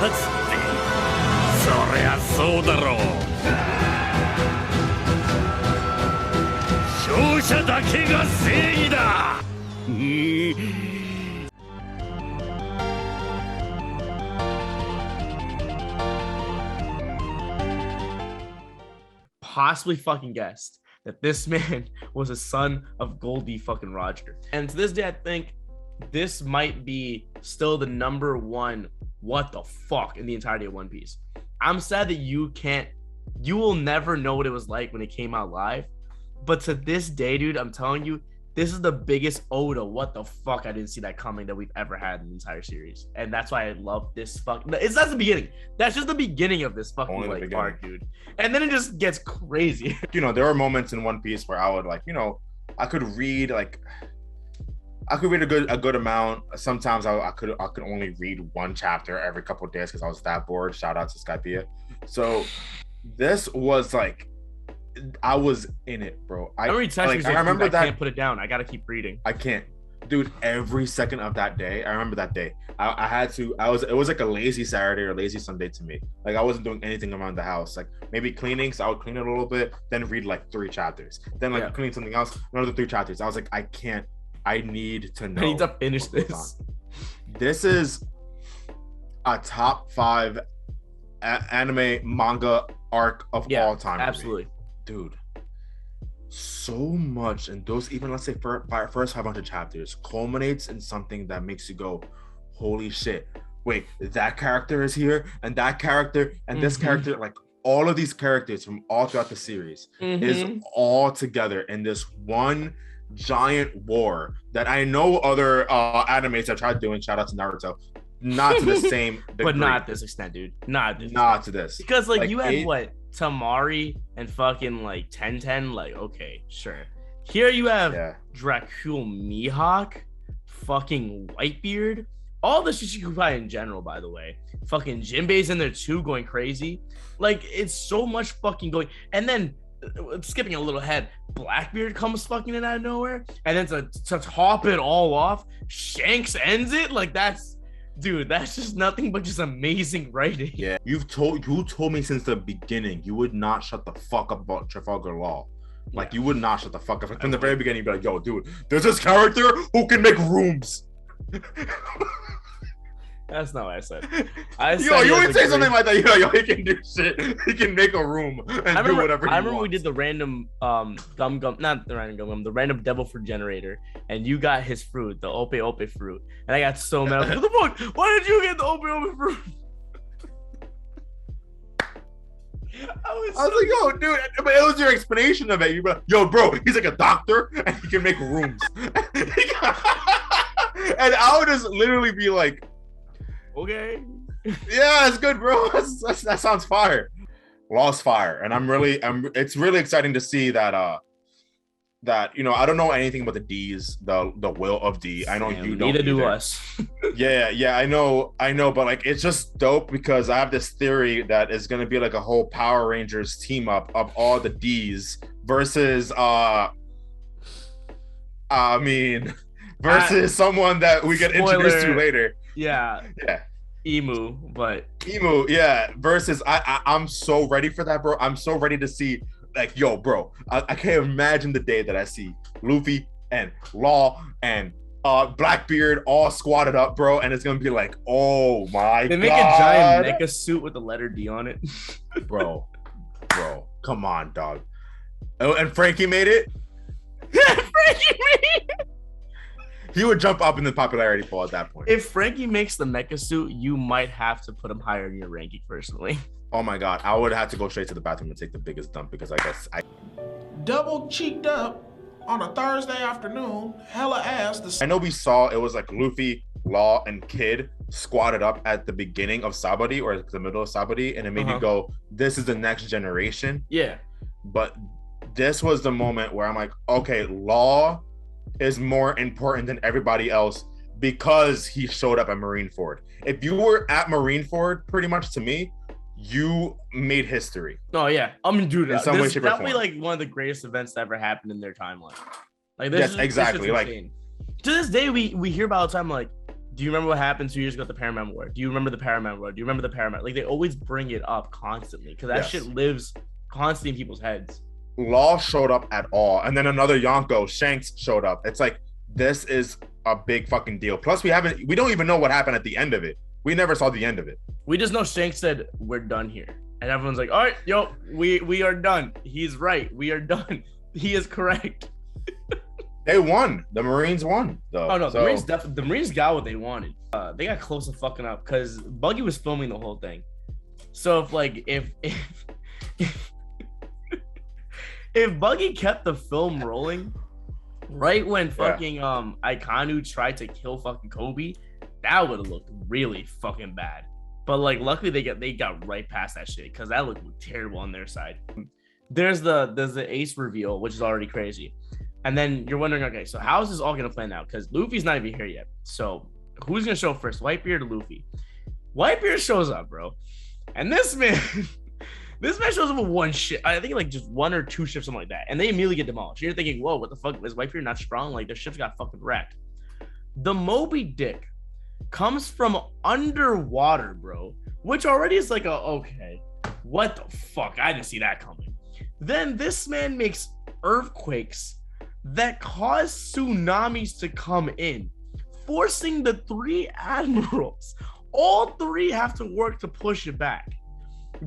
勝つってそりゃそうだろう勝者だけが正義だpossibly fucking guessed that this man was a son of Goldie fucking Roger. And to this day, I think this might be still the number one what the fuck in the entirety of One Piece. I'm sad that you will never know what it was like when it came out live. But to this day, dude, I'm telling you, this is the biggest Oda. What the fuck? I didn't see that coming that we've ever had in the entire series. And that's why I love this fucking. That's the beginning. That's just the beginning of this fucking like arc, dude. And then it just gets crazy. You know, there are moments in One Piece where I would like, you know, I could read a good amount. Sometimes I could only read one chapter every couple of days because I was that bored. Shout out to Skypea. So this was like, I was in it, bro. I remember that. I can't put it down. I gotta keep reading. I can't, dude. Every second of that day, I remember that day. I had to. It was like a lazy Saturday or lazy Sunday to me. Like I wasn't doing anything around the house. Like maybe cleaning, so I would clean it a little bit, then read like 3 chapters, then like clean something else, another 3 chapters. I was like, I can't. I need to know. I need to finish this. This is a top 5 anime manga arc of all time. Absolutely. Dude, so much, and those even let's say first 500 chapters culminates in something that makes you go, holy shit, wait, that character is here, and that character, and this character, like all of these characters from all throughout the series is all together in this one giant war that I know other animes have tried doing. Shout out to Naruto. Not to the same degree. But not this extent, dude. Not to this. Because like you had what? Tamari and fucking like Tenten, like okay, sure. Here you have Dracul Mihawk, fucking Whitebeard, all the Shichibukai in general, by the way. Fucking Jinbei's in there too, going crazy. Like it's so much fucking going. And then skipping a little ahead, Blackbeard comes fucking in out of nowhere, and then to top it all off, Shanks ends it. Like that's. Dude, that's just nothing but just amazing writing. Yeah, you told me since the beginning you would not shut the fuck up about Trafalgar Law. Like you would not shut the fuck up from the very beginning. You'd be like, yo, dude, there's this character who can make rooms. That's not what I said. You would say something like that. Yo, he can do shit. He can make a room and do whatever he remember wants. We did the random not the random gum, the random devil fruit generator, and you got his fruit, the Ope Ope fruit, and I got so mad. What the fuck? Why did you get the Ope Ope fruit? I was like, yo, dude, but it was your explanation of it. You be like, yo, bro, he's like a doctor and he can make rooms. And I would just literally be like, okay. Yeah, it's good, bro. That sounds fire. Lost fire, and it's really exciting to see that you know, I don't know anything about the D's, the will of D. I know you don't. Neither do us. yeah, I know, but like it's just dope because I have this theory that it's gonna be like a whole Power Rangers team up of all the D's versus someone that we get introduced to later. Yeah. Emu, yeah. Versus I'm so ready for that, bro. I'm so ready to see, like, yo, bro. I can't imagine the day that I see Luffy and Law and Blackbeard all squatted up, bro, and it's gonna be like, oh my god. They make a giant mecha suit with the letter D on it. bro, come on, dog. Oh, and Frankie made it. Frankie made it. He would jump up in the popularity poll at that point. If Frankie makes the mecha suit, you might have to put him higher in your ranking personally. Oh my god, I would have to go straight to the bathroom and take the biggest dump because I guess I double cheeked up on a Thursday afternoon, hella ass. I know we saw it was like Luffy, Law, and Kid squatted up at the beginning of Sabaody or the middle of Sabaody, and it made you go, this is the next generation. Yeah. But this was the moment where I'm like, okay, Law is more important than everybody else because he showed up at Marineford. If you were at Marineford, pretty much to me, you made history. Oh yeah, I mean, dude, in some way, shape, or form. That'd be like one of the greatest events that ever happened in their timeline. Like this, yes, exactly. Like to this day, we hear about all the time, like, Do you remember what happened 2 years ago at the Paramount War? Do you remember the Paramount War? Do you remember the Paramount? Like, they always bring it up constantly because that shit lives constantly in people's heads. Law showed up at all, and then another Yonko, Shanks, showed up. It's like, this is a big fucking deal. Plus, we don't even know what happened at the end of it. We never saw the end of it. We just know Shanks said, "We're done here," and everyone's like, "All right, yo, we are done." He's right. We are done. He is correct. They won. The Marines won, though. Oh no, the Marines got what they wanted. They got close to fucking up because Buggy was filming the whole thing. So if Buggy kept the film rolling, right when fucking Aikanu tried to kill fucking Kobe, that would have looked really fucking bad. But like, luckily they got right past that shit because that looked terrible on their side. There's the ace reveal, which is already crazy. And then you're wondering, okay, so how is this all gonna plan out? Because Luffy's not even here yet. So who's gonna show up first, Whitebeard or Luffy? Whitebeard shows up, bro. And this man shows up with one ship. I think like just one or two ships, something like that. And they immediately get demolished. You're thinking, whoa, what the fuck? Is Whitebeard not strong? Like, their ships got fucking wrecked. The Moby Dick comes from underwater, bro. Which already is like okay, what the fuck? I didn't see that coming. Then this man makes earthquakes that cause tsunamis to come in, forcing the three admirals. All three have to work to push it back.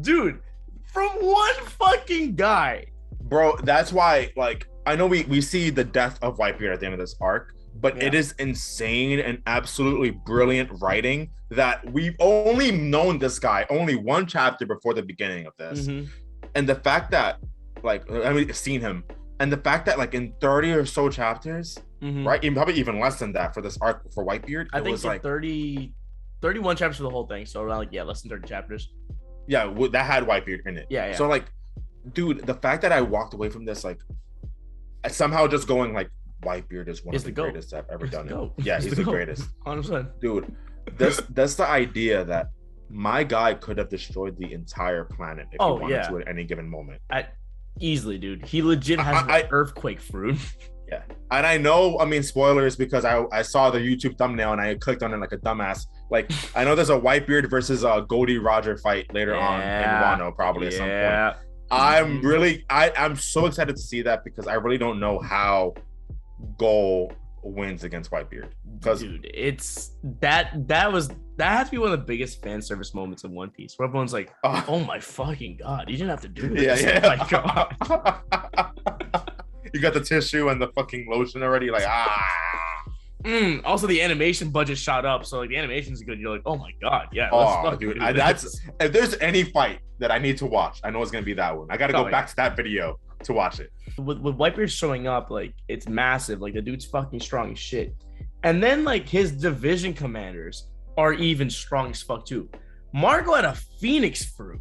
Dude, from one fucking guy. Bro, that's why, like, I know we see the death of Whitebeard at the end of this arc, but it is insane and absolutely brilliant writing that we've only known this guy only one chapter before the beginning of this. And the fact that, like, I mean, seen him, and the fact that, like, in 30 or so chapters, right, probably even less than that for this arc for Whitebeard, I think it's like 31 chapters for the whole thing, so around like less than 30 chapters. Yeah, that had Whitebeard in it. Yeah. So like, dude, the fact that I walked away from this, like, somehow just going like, Whitebeard is one of the greatest I've ever done it. Yeah, he's the greatest. 100%. Dude, that's the idea that my guy could have destroyed the entire planet if he wanted to at any given moment. Easily, dude. He legit has an earthquake fruit. Yeah. And I know, I mean, spoilers, because I saw the YouTube thumbnail and I clicked on it like a dumbass. Like, I know there's a Whitebeard versus a Goldie Roger fight later on in Wano, probably at some point. I'm so excited to see that because I really don't know how Goal wins against Whitebeard. Dude, it's that has to be one of the biggest fan service moments in One Piece, where everyone's like, "Oh my fucking god, you didn't have to do this." Yeah. Oh my god. You got the tissue and the fucking lotion already, like Also, the animation budget shot up, so like the animation's good. You're like, "Oh my god, yeah." Dude, that's if there's any fight that I need to watch, I know it's gonna be that one. I gotta go back to that video to watch it. With Whitebeard showing up, like, it's massive. Like, the dude's fucking strong as shit. And then, like, his division commanders are even strong as fuck, too. Marco had a Phoenix fruit.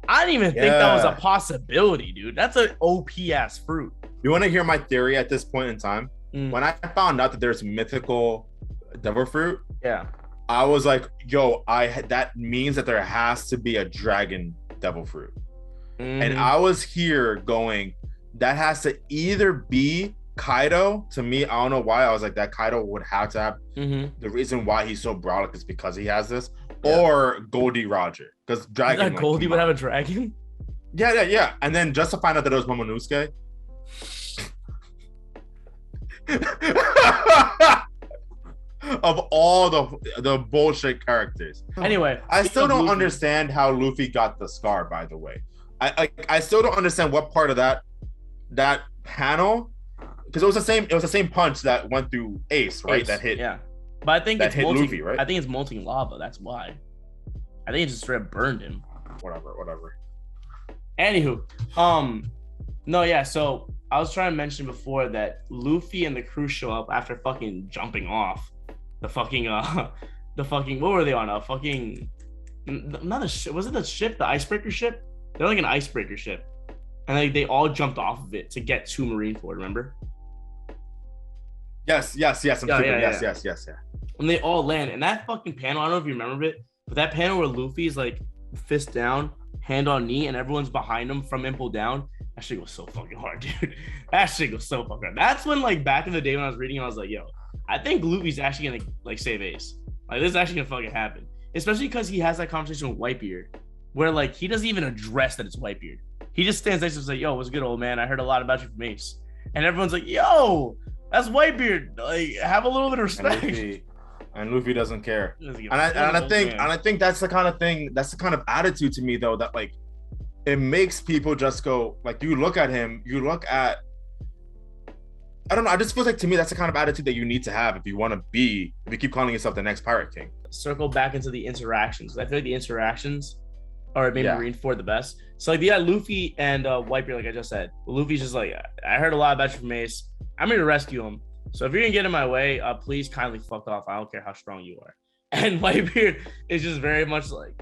I didn't even think that was a possibility, dude. That's an OP-ass fruit. You want to hear my theory at this point in time? When I found out that there's mythical devil fruit, I was like, yo, that means that there has to be a dragon devil fruit. And I was here going, that has to either be Kaido. To me, I don't know why. I was like, that Kaido would have to have the reason why he's so brolic is because he has this, or Goldie Roger. Because dragon. Like, Goldie would have a dragon? Yeah. And then just to find out that it was Momonosuke. Of all the bullshit characters. Anyway, I still don't understand how Luffy got the scar, by the way. I still don't understand what part of that panel, because it was the same punch that went through Ace, right? That hit. Yeah. But I think it's molting, Luffy, right? I think it's molting lava, that's why. I think it just straight up burned him. Whatever. Anywho, no, yeah, so I was trying to mention before that Luffy and the crew show up after fucking jumping off the fucking what were they on? A fucking, not a ship, was it the ship, the icebreaker ship? They're like an icebreaker ship. And they all jumped off of it to get to Marineford, remember? Yes. Yes. When they all land, and that fucking panel, I don't know if you remember it, but that panel where Luffy's like fist down, hand on knee, and everyone's behind him from impel down, that shit goes so fucking hard, dude. That shit goes so fucking hard. That's when, like, back in the day when I was reading, I was like, yo, I think Luffy's actually gonna like save Ace. Like this is actually gonna fucking happen. Especially because he has that conversation with Whitebeard, where like he doesn't even address that it's Whitebeard. He just stands next to him and says, "Yo, what's good, old man? I heard a lot about you from Ace." And everyone's like, "Yo, that's Whitebeard. Like, have a little bit of respect." And Luffy doesn't care. And I think that's the kind of thing, that's the kind of attitude to me though, that like it makes people just go, like, you look at him, you look at, I don't know, I just feel like to me that's the kind of attitude that you need to have if you keep calling yourself the next Pirate King. Circle back into the interactions. I feel like the interactions are maybe Marineford the best. So like Luffy and Whitebeard, like I just said. Luffy's just like, I heard a lot about you from Ace. I'm here to rescue him. So if you're gonna get in my way, please kindly fuck off. I don't care how strong you are. And Whitebeard is just very much like,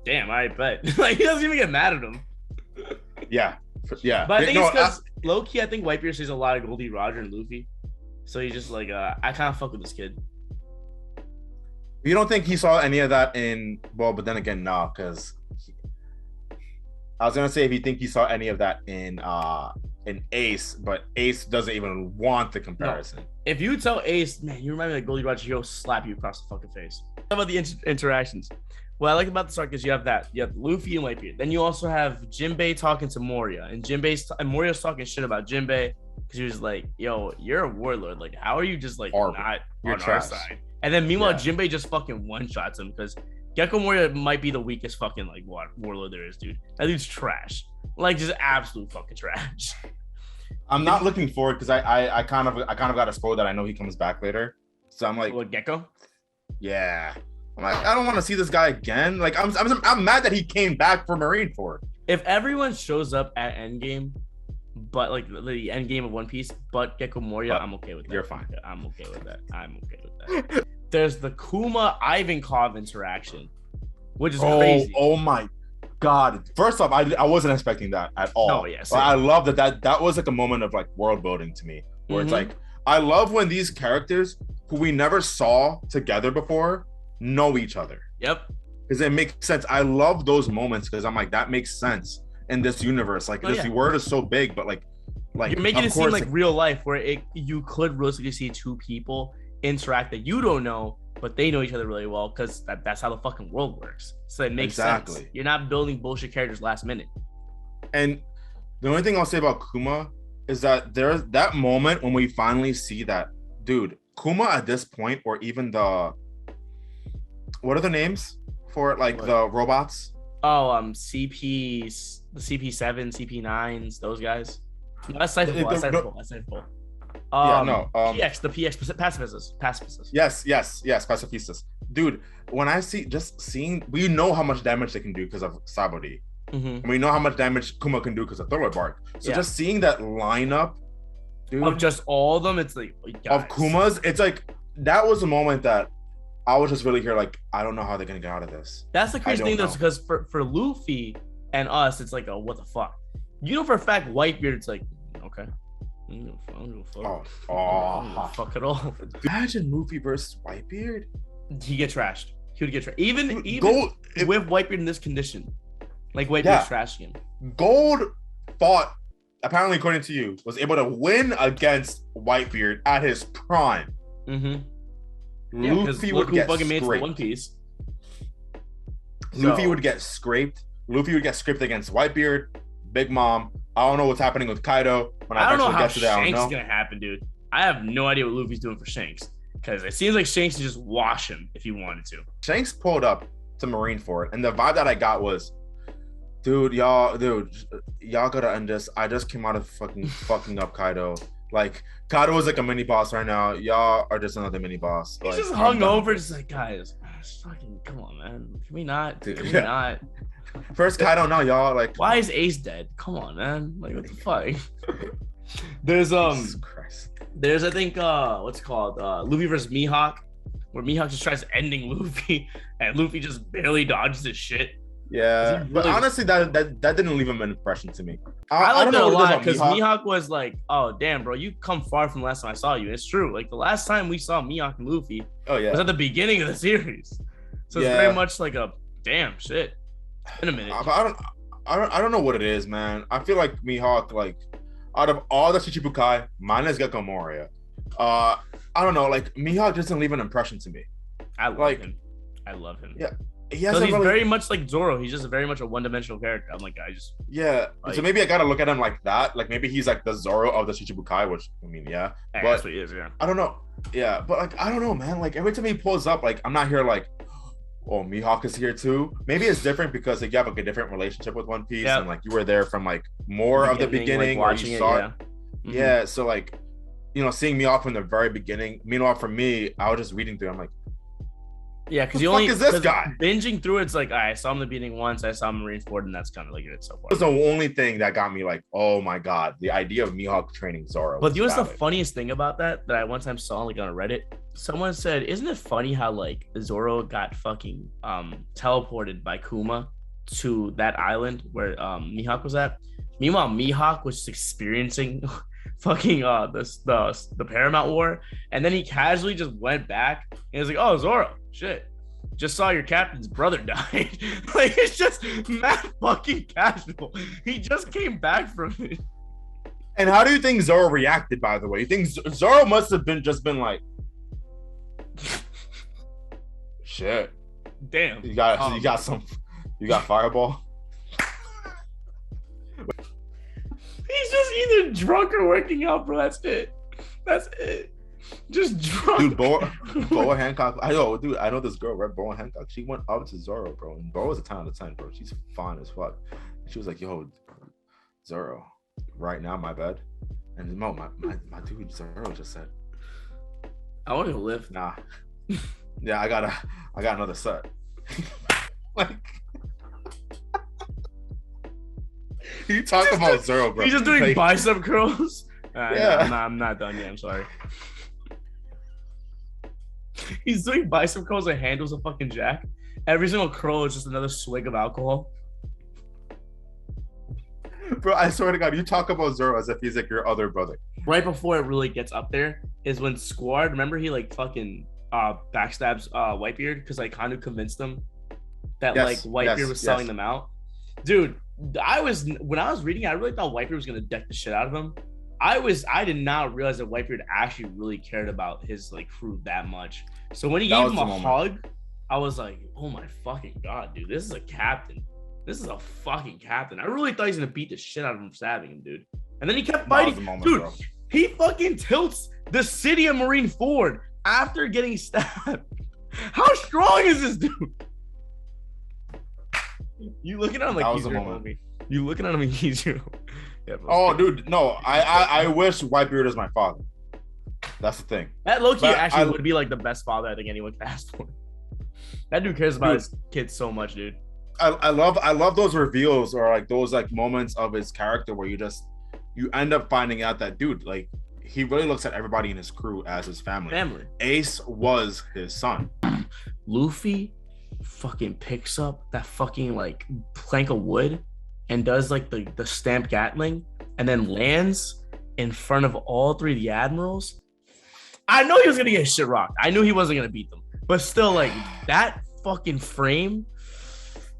damn, I bet. Like he doesn't even get mad at him. Yeah. But I think it's because low-key, I think Whitebeard sees a lot of Goldie Roger and Luffy. So he's just like, I kind of fuck with this kid. You don't think he saw any of that but then again, no, because I was gonna say if you think he saw any of that in Ace, but Ace doesn't even want the comparison. No. If you tell Ace, man, you remind me of Goldie Roger, he'll slap you across the fucking face. How about the interactions? What I like about this arc is you have Luffy and Whitebeard. Then you also have Jinbei talking to Moria, and Moria's talking shit about Jinbei because he was like, "Yo, you're a warlord. Like, how are you just like not on our side?" And then meanwhile, Jinbei just fucking one shots him because Gecko Moria might be the weakest fucking like warlord there is, dude. That dude's trash, like just absolute fucking trash. I'm not looking forward because I kind of got a spoil that I know he comes back later, so I'm like, what, Gecko? Yeah, I'm like, I don't want to see this guy again. Like I'm mad that he came back for Marineford. If everyone shows up at Endgame, but like the Endgame of One Piece, but Gecko Moria, I'm okay with that. You're fine. I'm okay with that. There's the Kuma Ivankov interaction, which is crazy. Oh my God! First off, I wasn't expecting that at all. Oh yes, but I love that was like a moment of like world building to me, where it's like I love when these characters who we never saw together before know each other. Yep. Because it makes sense. I love those moments because I'm like, that makes sense in this universe. Like this word is so big, but like you're making it seem like real life, where you could realistically see two people interact that you don't know, but they know each other really well because that's how the fucking world works. So it makes sense. You're not building bullshit characters last minute. And the only thing I'll say about Kuma is that there's that moment when we finally see that, dude, Kuma at this point, or even what are the names for it? Like the robots? Oh, the CP7, CP9s, those guys. No, that's Cypherpole. PX, the PX pacifists. Yes, pacifistas. Dude, when I seeing, we know how much damage they can do because of Sabori. And we know how much damage Kuma can do because of Thorough Bark. So just seeing that lineup, dude, of just all of them, it's like, guys. Of Kuma's, it's like that was a moment that I was just really here, like, I don't know how they're gonna get out of this. That's the crazy thing, though, because for Luffy and us, it's like, oh, what the fuck? You know for a fact, Whitebeard, it's like, okay. I don't fuck at all. Imagine Luffy versus Whitebeard. He get trashed. He would get trashed. Even with Whitebeard in this condition, like Whitebeard's trashing him. Gold fought, apparently according to you, was able to win against Whitebeard at his prime. Luffy would get scraped. One Piece. Luffy would get scraped. Luffy would get scraped against Whitebeard, Big Mom. I don't know what's happening with Kaido. I don't know how Shanks is gonna happen, dude. I have no idea what Luffy's doing for Shanks, because it seems like Shanks can just wash him if he wanted to. Shanks pulled up to Marineford, and the vibe that I got was, y'all gotta end this. I just came out of fucking up Kaido. Like, Kaido is like a mini boss right now. Y'all are just another mini boss. He's just hung over, just like, guys, fucking come on, man. Can we not? Can we not? First Kaido, now y'all, like, why is Ace dead? Come on, man. Like, what the fuck? There's I think what's it called? Luffy versus Mihawk, where Mihawk just tries ending Luffy and Luffy just barely dodges his shit. Yeah, really, but honestly, that didn't leave him an impression to me. I like that a lot because Mihawk was like, "Oh damn, bro, you come far from the last time I saw you." It's true. Like the last time we saw Mihawk and Luffy, was at the beginning of the series, so it's very much like a damn shit. It's been a minute. I don't know what it is, man. I feel like Mihawk, like, out of all the Shichibukai, minus Gecko Moria, I don't know, like Mihawk doesn't leave an impression to me. I love Like, him. I love him. Yeah, he Because hasn't he's really. very much like Zoro. He's just very much a one-dimensional character. I'm like, Yeah, like, so maybe I gotta look at him like that. Like maybe he's like the Zoro of the Shichibukai, which I mean, yeah. hey, But that's what he is. Yeah. I don't know. Yeah, but like I don't know, man. Like every time he pulls up, like I'm not here like, oh, Mihawk is here too. Maybe it's different because like you have like a different relationship with One Piece, Yeah. and like you were there from like more of the beginning, like, or watching you it. saw Yeah. it. Yeah, so like, seeing Mihawk from the very beginning. Meanwhile, for me, I was just reading through. I'm like, Yeah, because the you fuck only is this 'cause guy? binging through it's like I saw him in the beginning once, I saw him in Marineford, and that's kind of like it so far. that was the only thing that got me like, oh my god, the idea of Mihawk training Zoro. But you know what's the valid. funniest thing about that I one time saw like on Reddit? Someone said, "Isn't it funny how like Zoro got fucking teleported by Kuma to that island where Mihawk was at? Meanwhile, Mihawk was just experiencing fucking the Paramount War, and then he casually just went back and he was like, "Oh, Zoro, shit. Just saw your captain's brother died." Like it's just mad fucking casual. He just came back from it. And how do you think Zoro reacted? By the way, you think Zoro must have been like, shit. Damn. You got Fireball. He's just either drunk or working out, bro. That's it. That's it. Just drunk. Dude, Boa Hancock. I know this girl, right? Boa Hancock. She went up to Zoro, bro. And Boa's a 10 out of 10, bro. She's fine as fuck. She was like, yo, Zoro, right now, my bed. And Mo, my dude Zoro just said, I want to live. nah. Yeah, I got another set. Like, you talk about Zoro, bro. He's just doing Like, bicep curls. Yeah. I'm not done yet. I'm sorry. He's doing bicep curls and handles a fucking jack. Every single curl is just another swig of alcohol. bro, I swear to God, you talk about Zoro as if he's like your other brother. Right before it really gets up there is when Squad, remember he like fucking backstabs Whitebeard because like Kanu convinced him that like Whitebeard was selling them out. Dude, when I was reading it, I really thought Whitebeard was gonna deck the shit out of him. I did not realize that Whitebeard actually really cared about his like crew that much. So when he gave him a hug, I was like, oh my fucking god, dude, this is a captain. This is a fucking captain. I really thought he was gonna beat the shit out of him stabbing him, dude. And then he kept fighting. Dude, bro. He fucking tilts the city of Marineford after getting stabbed. How strong is this dude? You looking at him like he's your homie. You looking at him like he's your yeah, dude, no. I wish Whitebeard is my father. That's the thing. That low-key actually would be like the best father I think anyone could ask for. That dude cares about his kids so much, dude. I love those reveals or like those like moments of his character where you end up finding out that dude, like, he really looks at everybody in his crew as his family. Ace was his son. Luffy fucking picks up that fucking like plank of wood and does like the stamp Gatling and then lands in front of all three of the admirals. I know he was gonna get shit rocked. I knew he wasn't gonna beat them, but still, like, that fucking frame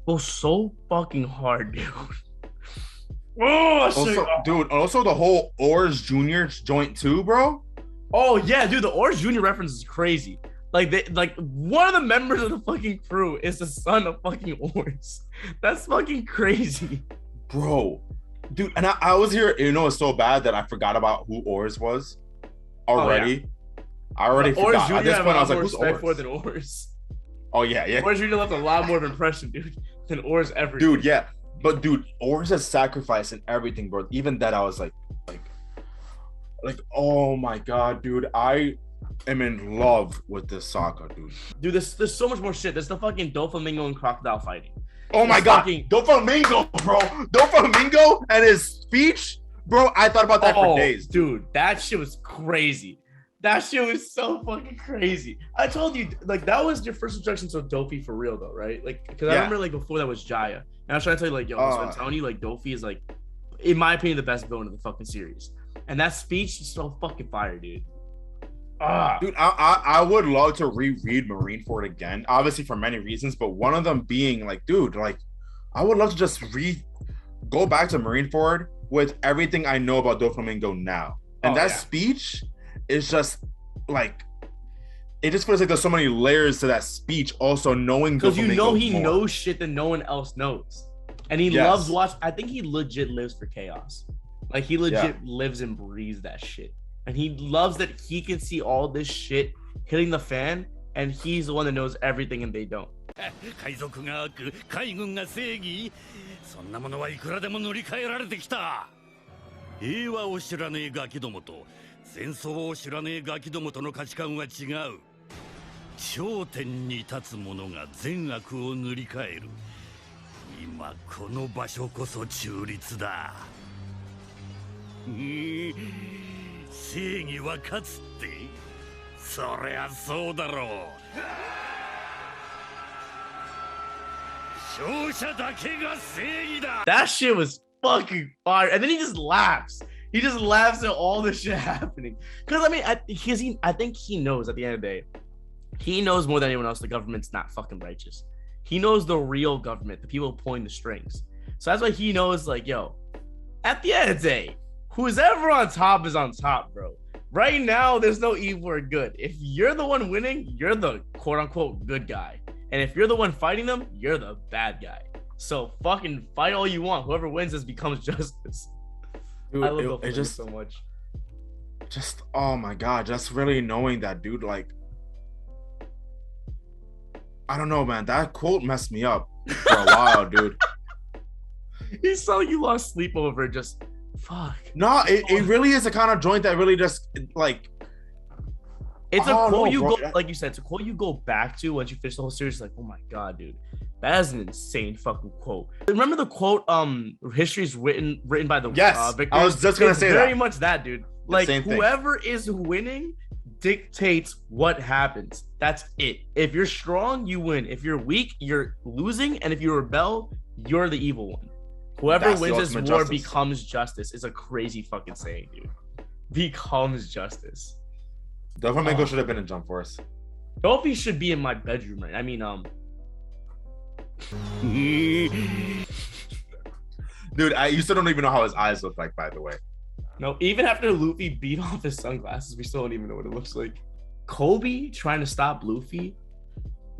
was so fucking hard, dude. Also the whole Oars Junior joint too, bro. Oh yeah, dude, the Oars Junior reference is crazy. Like one of the members of the fucking crew is the son of fucking Oars. That's fucking crazy, bro. Dude, and I was here. It's so bad that I forgot about who Oars was already. Oh, yeah. I already forgot. At this point, I was like, who's Oars? Than Oars. Oh yeah. Oars Junior left a lot more of an impression, dude, than Oars ever. Dude, yeah. But dude, Oars has sacrifice and everything, bro. Even that, I was like, oh my god, dude, I am in love with this saga, dude. Dude, there's so much more shit. There's the fucking Doflamingo and Crocodile fighting. Oh my god, Doflamingo, bro. Doflamingo and his speech, bro. I thought about that for days, dude. That shit was crazy. That shit was so fucking crazy. I told you, like, that was your first introduction to Dofi for real, though, right? Like, because I remember, like, before that was Jaya. And I was trying to tell you, like, yo, I'm telling you, like, Dofi is, like, in my opinion, the best villain of the fucking series. And that speech is so fucking fire, dude. Dude, I would love to reread Marineford again, obviously for many reasons, but one of them being, like, dude, like, I would love to just go back to Marineford with everything I know about Doflamingo now. And speech is just, like, it just feels like there's so many layers to that speech. Also knowing because you know he more. knows shit that no one else knows, and he Yes. loves watch. I think he legit lives for chaos. Like he legit lives and breathes that shit, and he loves that he can see all this shit hitting the fan, and he's the one that knows everything, and they don't. 海賊が悪、海軍が正義、そんなものはいくらでも塗り替えられてきた。平和を知らねえガキどもと戦争を知らねえガキどもとの価値観は違う。頂点に立つ者が善悪を塗り替える。今この場所こそ中立だ。正義は勝つって？そりゃそうだろう。勝者だけが正義だ。 That shit was fucking fire, and then he just laughs. He just laughs at all the shit happening. Because I mean, I think he knows at the end of the day, he knows more than anyone else the government's not fucking righteous. He knows the real government, the people pulling the strings. So that's why he knows, like, yo, at the end of the day, who's ever on top is on top, bro. Right now, there's no evil or good. If you're the one winning, you're the quote unquote good guy. And if you're the one fighting them, you're the bad guy. So fucking fight all you want. Whoever wins this becomes justice. Dude, I love it just so much. Just oh my god, just really knowing that, dude. Like, I don't know, man. That quote messed me up for a while, dude. He saw you lost sleep over just fuck. No, it really is a kind of joint that really just like. It's a quote you go, like you said, it's a quote you go back to once you finish the whole series. Like, oh my god, dude, that is an insane fucking quote. Remember the quote? History is written by the victors. I was just gonna say very much that, dude. Like whoever thing. is winning dictates what happens. That's it. If you're strong, you win. If you're weak, you're losing. And if you rebel, you're the evil one. Whoever wins this war becomes justice. It's a crazy fucking saying, dude. Becomes justice. Doflamingo should have been in Jump Force. Dolphy should be in my bedroom, right? I mean, Dude, you still don't even know how his eyes look like, by the way. No, even after Luffy beat off his sunglasses, we still don't even know what it looks like. Kobe trying to stop Luffy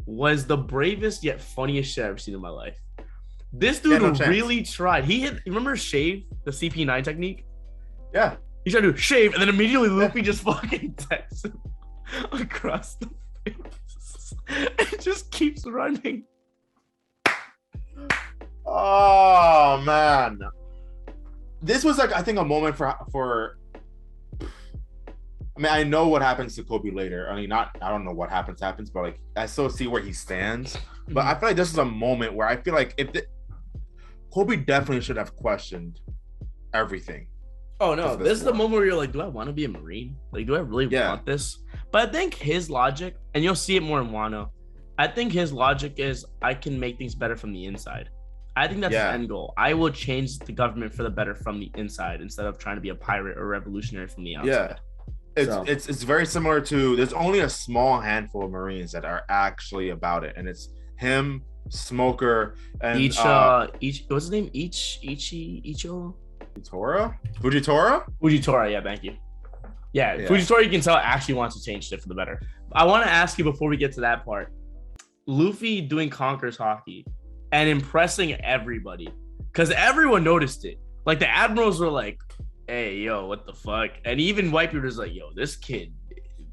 was the bravest yet funniest shit I've ever seen in my life. This dude really tried. He hit, remember Shave, the CP9 technique? Yeah. He tried to shave, and then immediately Luffy just fucking texts him across the face. It just keeps running. Oh man, this was like I think a moment for. I mean, I know what happens to Kobe later. I mean, I don't know what happens, but like I still see where he stands. But I feel like this is a moment where I feel like Kobe definitely should have questioned everything. Oh no, this is the moment where you're like, do I want to be a Marine? Like, do I really want this? But I think his logic, and you'll see it more in Wano, I think his logic is I can make things better from the inside. I think that's his end goal. I will change the government for the better from the inside instead of trying to be a pirate or revolutionary from the outside. Yeah. It's very similar to, there's only a small handful of Marines that are actually about it, and it's him, Smoker, and what's his name? Ichigo? Fujitora, yeah, thank you. Yeah, Fujitora, you can tell, actually wants to change shit for the better. I want to ask you before we get to that part, Luffy doing Conqueror's Hockey and impressing everybody, because everyone noticed it. Like the admirals were like, hey, yo, what the fuck? And even white people was like, yo, this kid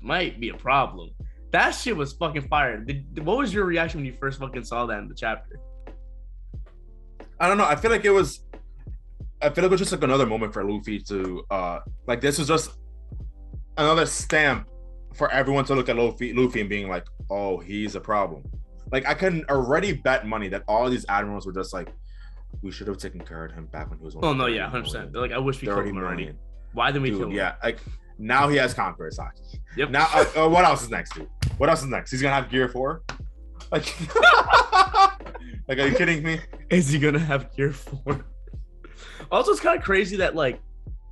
might be a problem. That shit was fucking fire. What was your reaction when you first fucking saw that in the chapter? I don't know. I feel like it was just like another moment for Luffy to like, this was just another stamp for everyone to look at Luffy and being like, oh, he's a problem. Like I can already bet money that all of these admirals were just like, we should have taken care of him back when he was. Oh no, yeah, 100%. They're like, I wish we killed him already. Why didn't we kill him? Yeah, like now he has Conqueror's Hockey. Yep. Now, what else is next, dude? What else is next? He's gonna have Gear 4. Like, like, are you kidding me? Is he gonna have Gear 4? Also, it's kind of crazy that like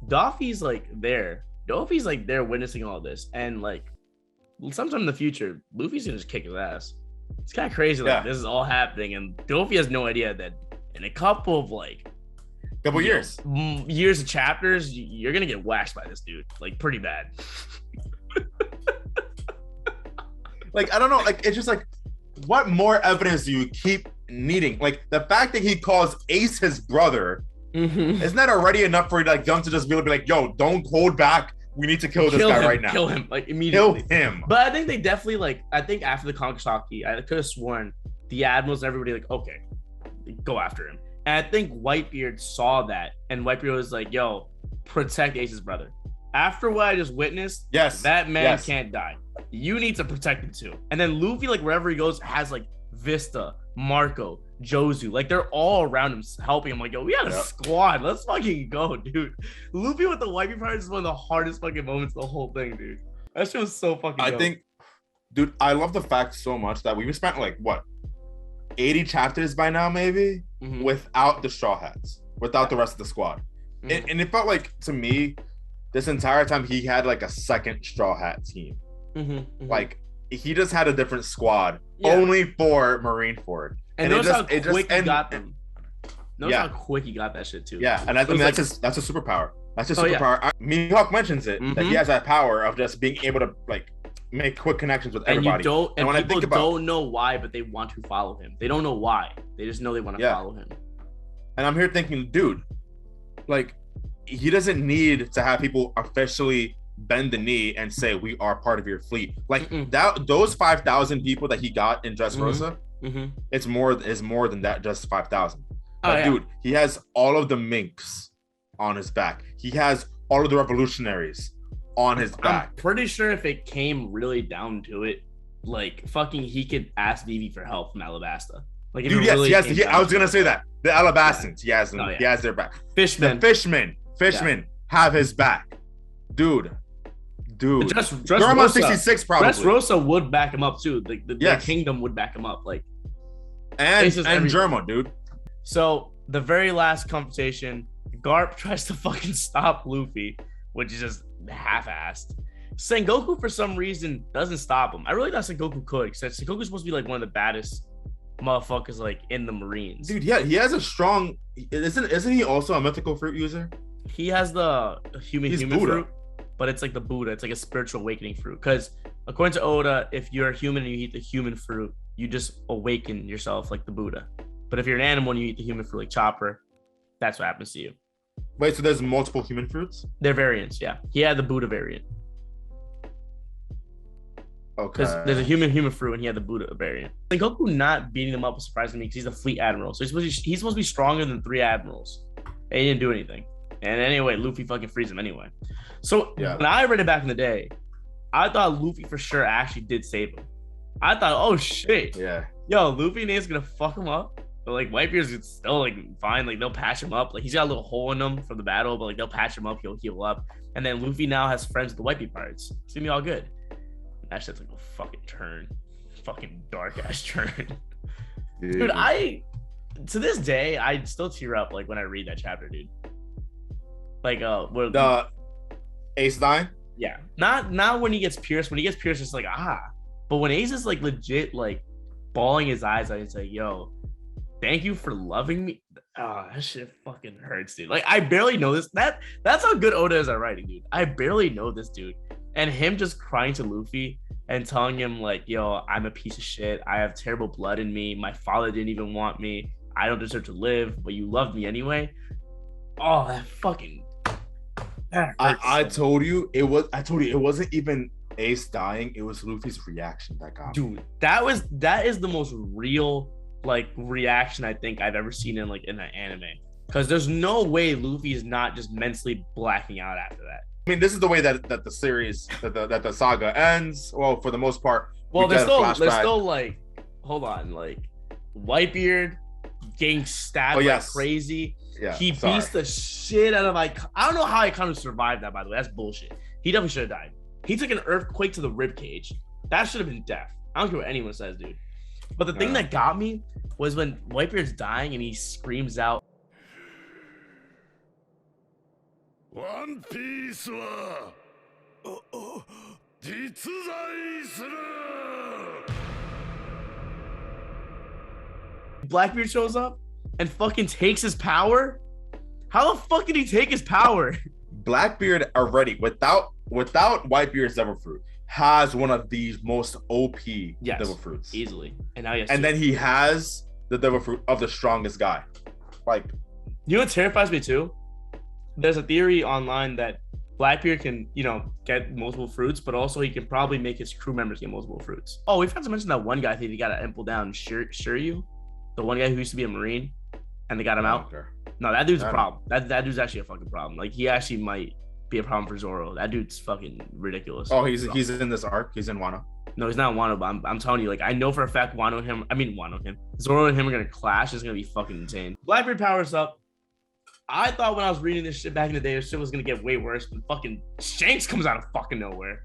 Doffy's like there. Doffy's like there witnessing all this, and like sometime in the future, Luffy's gonna just kick his ass. It's kind of crazy, like this is all happening, and Doffy has no idea that in a couple of years of chapters, you're gonna get waxed by this dude, like pretty bad. Like, I don't know. Like, it's just like, what more evidence do you keep needing? Like, the fact that he calls Ace his brother, isn't that already enough for like them to just really be like, yo, don't hold back. We need to kill this guy right now. Kill him, like immediately. Kill him. But I think they definitely like. I think after the Kankasaki, I could have sworn the admirals and everybody like, okay, go after him. And I think Whitebeard saw that, and Whitebeard was like, yo, protect Ace's brother. After what I just witnessed, that man can't die. You need to protect him too. And then Luffy, like wherever he goes, has like Vista, Marco, Josue, like they're all around him helping him. Like, yo, we had a squad. Let's fucking go, dude. Luffy with the Whitebeard part is one of the hardest fucking moments of the whole thing, dude. That shit was so fucking dope. I think, dude, I love the fact so much that we've spent like what 80 chapters by now, maybe, without the Straw Hats, without the rest of the squad. And it felt like, to me, this entire time he had like a second Straw Hat team. Like, he just had a different squad only for Marineford. And notice how quick he got them. Notice how quick he got that shit too. Yeah, and I mean, that's a superpower. That's a superpower. Mihawk mentions it, that he has that power of just being able to like make quick connections with everybody. And when people don't know why, but they want to follow him. They don't know why. They just know they want to follow him. And I'm here thinking, dude, like, he doesn't need to have people officially bend the knee and say we are part of your fleet. Like those 5,000 people that he got in Dressrosa, it's more than that, just 5,000. Dude, he has all of the minks on his back. He has all of the revolutionaries on his back. I'm pretty sure if it came really down to it, like fucking he could ask Vivi for help from Alabasta. Like, dude, I was gonna say that. The Alabastans, he has them. He has their back. Fishmen. The fishmen have his back. Dude. Dressrosa 66 probably. Dressrosa would back him up too. The kingdom would back him up. Like, and Germa, dude. So the very last confrontation, Garp tries to fucking stop Luffy, which is just half-assed. Sengoku for some reason doesn't stop him. I really thought Sengoku could, because Sengoku's supposed to be like one of the baddest motherfuckers like in the Marines. Dude, yeah, he has a strong. Isn't he also a mythical fruit user? He has the human fruit, but it's like the Buddha. It's like a spiritual awakening fruit. Because according to Oda, if you're a human and you eat the human fruit, you just awaken yourself like the Buddha. But if you're an animal and you eat the human fruit like Chopper, that's what happens to you. Wait, so there's multiple human fruits? They're variants, yeah. He had the Buddha variant. Okay. Because there's a human fruit and he had the Buddha variant. Like, Goku not beating him up was surprising me because he's a fleet admiral. So he's supposed to be stronger than 3 admirals. And he didn't do anything. And anyway, Luffy fucking frees him anyway. So when I read it back in the day, I thought Luffy for sure actually did save him. I thought, oh shit. Yeah. Yo, Luffy and Ace gonna fuck him up. But like Whitebeard's still like fine. Like they'll patch him up. Like he's got a little hole in him from the battle, but like they'll patch him up, he'll heal up. And then Luffy now has friends with the Whitebeard pirates. It's gonna be all good. That shit's like a fucking turn. Fucking dark ass turn. Dude, to this day, I still tear up like when I read that chapter, dude. Like the Ace dying? Yeah. Not when he gets pierced. When he gets pierced, it's like but when Ace is like legit like bawling his eyes out, it's like, yo, thank you for loving me. That shit fucking hurts, dude. Like I barely know this. That's how good Oda is at writing, dude. I barely know this dude. And him just crying to Luffy and telling him like, yo, I'm a piece of shit. I have terrible blood in me. My father didn't even want me. I don't deserve to live, but you loved me anyway. Oh, that fucking. I told you it wasn't even Ace dying. It was Luffy's reaction that got me. Dude, that is the most real like reaction I think I've ever seen in an anime. Because there's no way Luffy is not just mentally blacking out after that. I mean, this is the way that the series, that the saga ends. Well, for the most part. Well, there's still like, hold on, like Whitebeard getting stabbed like crazy. Yeah, he beats the shit out of I don't know how Iconu survived that, by the way. That's bullshit. He definitely should have died. He took an earthquake to the rib cage. That should have been death. I don't care what anyone says, dude. But the thing that got me was when Whitebeard's dying and he screams out, One Piece wa jitsuzai suru. Blackbeard shows up and fucking takes his power. How the fuck did he take his power? Blackbeard already, without Whitebeard's Devil Fruit, has one of the most OP Yes, devil fruits. easily. And now he has And two. then he has the devil fruit of the strongest guy. Like, You know what terrifies me too? There's a theory online that Blackbeard can, get multiple fruits, but also he can probably make his crew members get multiple fruits. Oh, we forgot to mention that one guy I think he got to impel down, Shiryu, the one guy who used to be a Marine, and they got him out. No, that dude's a problem. That dude's actually a fucking problem. Like, he actually might be a problem for Zoro. That dude's fucking ridiculous. Oh, he's in this arc. He's in Wano. No, he's not Wano, but I'm telling you, like, I know for a fact Zoro and him, Zoro and him are gonna clash. It's gonna be fucking insane. Blackbeard powers up. I thought when I was reading this shit back in the day, this shit was gonna get way worse, but fucking Shanks comes out of fucking nowhere.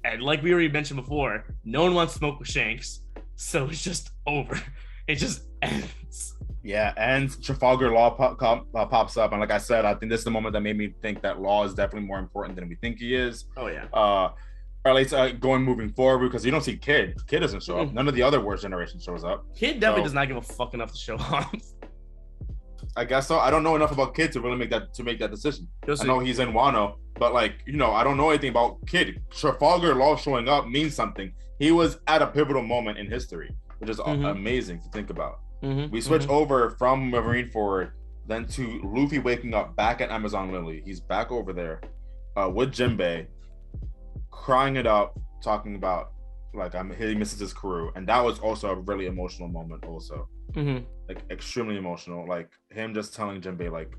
And like we already mentioned before, no one wants to smoke with Shanks, so it's just over. It just ends. Yeah, and Trafalgar Law pops up, and like I said, I think this is the moment that made me think that Law is definitely more important than we think he is. Oh yeah. Or at least moving forward, because you don't see Kid. Kid doesn't show up. None of the other Worst Generation shows up. Kid definitely does not give a fuck enough to show up. I guess so. I don't know enough about Kid to really make that decision. I know he's in Wano, but like, I don't know anything about Kid. Trafalgar Law showing up means something. He was at a pivotal moment in history, which is amazing to think about. We switch over from Marineford then to Luffy waking up back at Amazon Lily. He's back over there with Jinbei, crying it up, talking about like he misses his crew, and that was also a really emotional moment. Also, like extremely emotional. Like him just telling Jinbei like,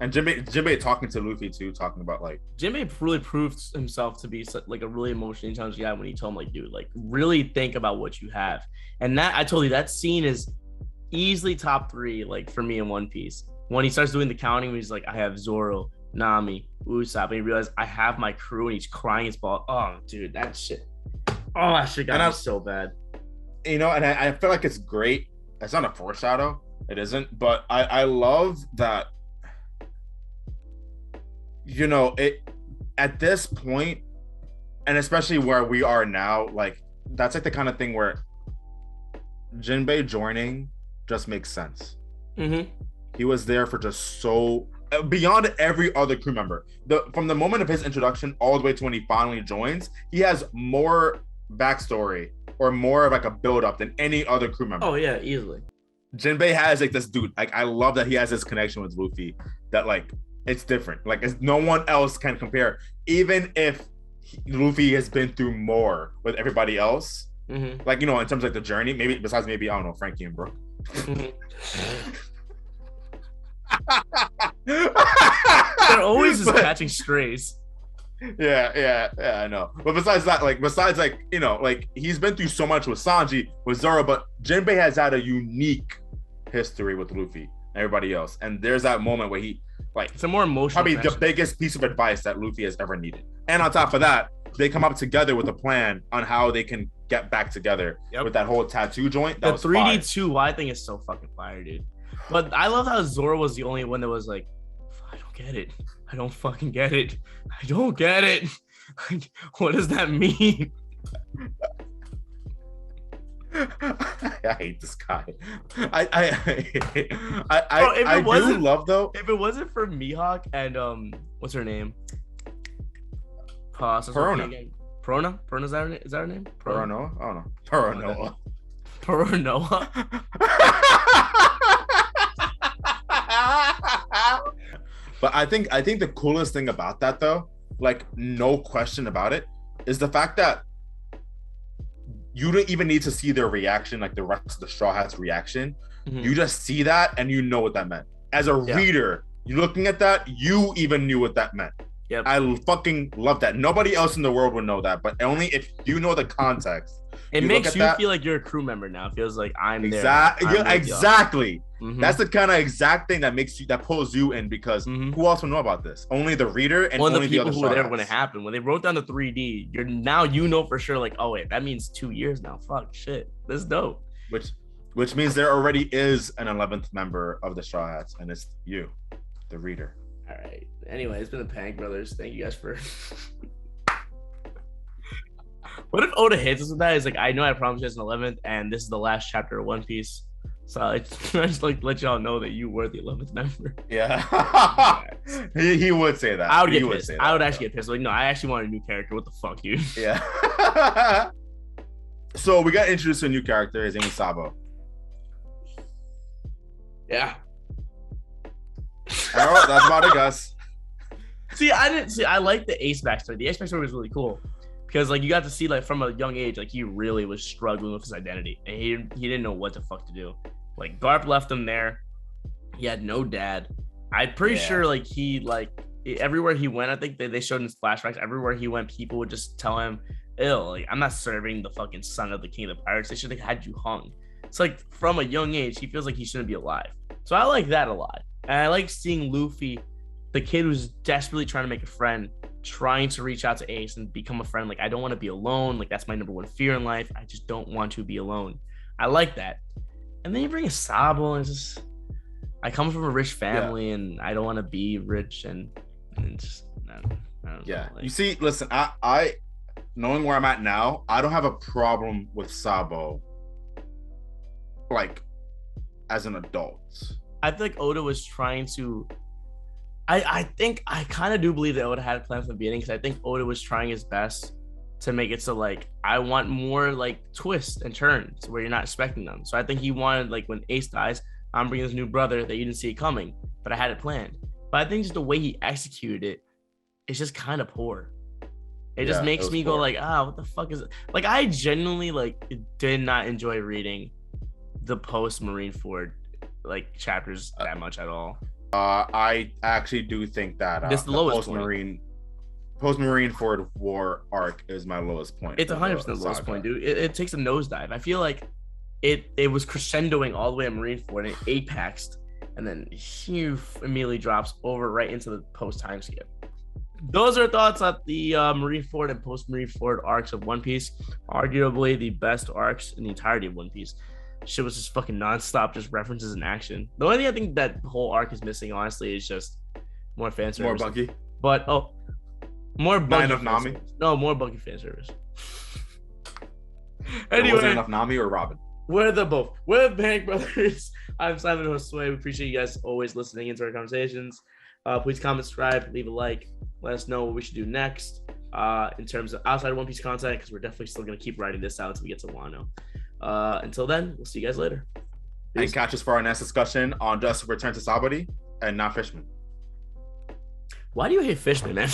and Jinbei talking to Luffy too, talking about like Jinbei really proved himself to be like a really emotionally intelligent guy when he told him like, dude, like really think about what you have. And that I told you that scene is easily top 3, like for me in One Piece. When he starts doing the counting, he's like, I have Zoro, Nami, Usopp, and he realized I have my crew, and he's crying his ball. Oh, dude, that shit. Oh, that shit got me so bad. And I feel like it's great. It's not a foreshadow. It isn't, but I love that. It at this point, and especially where we are now, like that's like the kind of thing where Jinbei joining just makes sense. He was there for just so beyond every other crew member. From the moment of his introduction all the way to when he finally joins, he has more backstory or more of like a build up than any other crew member. Oh yeah, easily. Jinbei has like this dude. Like I love that he has this connection with Luffy that like it's different. Like no one else can compare. Even if Luffy has been through more with everybody else. Like, in terms of like the journey, maybe besides I don't know, Frankie and Brooke. They're always just catching strays. Yeah, I know. But besides that, like he's been through so much with Sanji, with Zoro, but Jinbei has had a unique history with Luffy and everybody else. And there's that moment where he like it's a more emotional probably connection. The biggest piece of advice that Luffy has ever needed. And on top of that, they come up together with a plan on how they can get back together with that whole tattoo joint. That the 3D2Y thing is so fucking fire, dude. But I love how Zoro was the only one that was like, I don't get it. I don't fucking get it. I don't get it. What does that mean? I hate this guy. I do love though. If it wasn't for Mihawk and what's her name? Perona. Perona? Is that her name? Perona? I don't know. Perona. Perona. But I think the coolest thing about that though, like no question about it, is the fact that you don't even need to see their reaction, like the rest of the Straw Hats' reaction. You just see that and you know what that meant. As a reader, you looking at that, you even knew what that meant. Yep. I fucking love that. Nobody else in the world would know that, but only if you know the context. It makes you feel like you're a crew member now. It feels like I'm there. Exactly. Mm-hmm. That's the kind of exact thing that pulls you in, because who else will know about this? Only the reader and only the people who were there Hats. when it happened. When they wrote down the 3D, you know for sure, like, oh wait, that means 2 years now. Fuck shit. That's dope. Which means there already is an 11th member of the Straw Hats, and it's you, the reader. All right. Anyway, it's been the Pank Brothers. Thank you guys for. What if Oda hits us with that? He's like, I know I promised you guys an 11th, and this is the last chapter of One Piece. So I just like let y'all know that you were the 11th member. Yeah. he would say that. I would He get pissed. say I would that, actually get pissed. Like, no, I actually want a new character. What the fuck, dude? Yeah. So we got introduced to a new character. His name is Sabo. Yeah. All right, that's about it, guys. I like the Ace backstory. The Ace backstory was really cool because like you got to see like from a young age, like he really was struggling with his identity and he didn't know what the fuck to do. Like Garp left him there. He had no dad. I'm pretty sure like he like everywhere he went, I think they showed in his flashbacks, everywhere he went, people would just tell him, ill, like I'm not serving the fucking son of the king of the pirates. They should have had you hung. It's like from a young age, he feels like he shouldn't be alive. So I like that a lot. And I like seeing Luffy, the kid who's desperately trying to make a friend, trying to reach out to Ace and become a friend. Like, I don't want to be alone. Like, that's my number one fear in life. I just don't want to be alone. I like that. And then you bring a Sabo, and it's just, I come from a rich family, and I don't want to be rich, and just, I don't know, like, You see, listen, I knowing where I'm at now, I don't have a problem with Sabo, like, as an adult. I feel like Oda was trying to. I think I kind of do believe that Oda had a plan from the beginning because I think Oda was trying his best to make it so like I want more like twists and turns where you're not expecting them. So I think he wanted like when Ace dies, I'm bringing this new brother that you didn't see it coming, but I had it planned. But I think just the way he executed it, it's just kind of poor. It just makes me go like, what the fuck is it? Like I genuinely like did not enjoy reading the post Marineford like chapters that much at all. I actually do think that this the lowest post Marineford war arc is my lowest point. It's 100% the lowest point, dude. It takes a nosedive. I feel like it was crescendoing all the way at Marineford and it apexed and then immediately drops over right into the post time skip. Those are thoughts at the Marineford and post Marineford arcs of One Piece. Arguably the best arcs in the entirety of One Piece. Shit was just fucking nonstop, just references in action. The only thing I think that whole arc is missing, honestly, is just more fan service. More Bucky. But more Bucky. Not enough Nami. No, more Bucky fan service. Anyway, wasn't enough Nami or Robin. We're the both. We're the Bank Brothers. I'm Simon Josue. We appreciate you guys always listening into our conversations. Please comment, subscribe, leave a like. Let us know what we should do next in terms of outside of One Piece content, because we're definitely still going to keep writing this out until we get to Wano. Until then, we'll see you guys later. Peace. And catch us for our next discussion on just return to Sabari and not Fishman. Why do you hate Fishman, man?